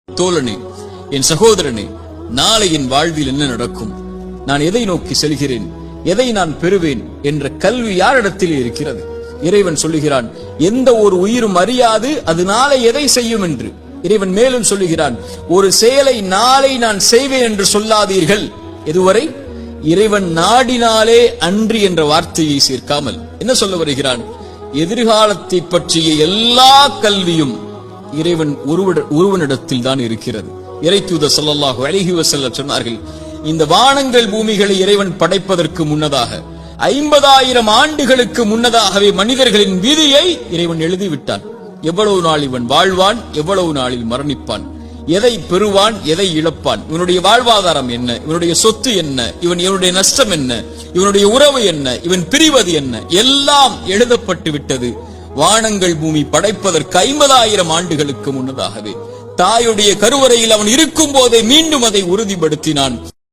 தோழனே, என் சகோதரனே, நாளை என் வாழ்வில் என்ன நடக்கும், நான் எதை நோக்கி செல்கிறேன், எதை நான் பெறுவேன் என்ற கல்வி யாரிடத்தில் இருக்கிறது? இறைவன் சொல்லுகிறான், எந்த ஒரு உயிரும் அறியாது அது நாளை எதை செய்யும் என்று. இறைவன் மேலும் சொல்லுகிறான், ஒரு செயலை நாளை நான் செய்வேன் என்று சொல்லாதீர்கள். எதுவரை? இறைவன் நாடினாலே அன்றி என்ற வார்த்தையை சேர்க்காமல் என்ன சொல்ல வருகிறான்? எதிர்காலத்தை பற்றிய எல்லா கல்வியும் இறைவன் ஒருவனிடத்தில் தான் இருக்கிறது. இறைத்தூதர் ஸல்லல்லாஹு அலைஹி வஸல்லம் சொன்னார்கள், இந்த வானங்கள் பூமிகளை இறைவன் படைப்பதற்கு முன்னதாக 50,000 ஆண்டுகளுக்கு முன்னதாகவே மனிதர்களின் விதியை இறைவன் எழுதிவிட்டான். எவ்வளவு நாள் இவன் வாழ்வான், எவ்வளவு நாளில் மரணிப்பான், எதை பெறுவான், எதை இழப்பான், இவனுடைய வாழ்வாதாரம் என்ன, இவனுடைய சொத்து என்ன, இவனுடைய நஷ்டம் என்ன, இவனுடைய உறவு என்ன, இவன் பிரிவது என்ன, எல்லாம் எழுதப்பட்டு விட்டது. வானங்கள் பூமி படைப்பதற்கு 50,000 ஆண்டுகளுக்கு முன்னதாகவே தாயுடைய கருவறையில் அவன் இருக்கும் போதே மீண்டும் அதை உறுதிப்படுத்தினான்.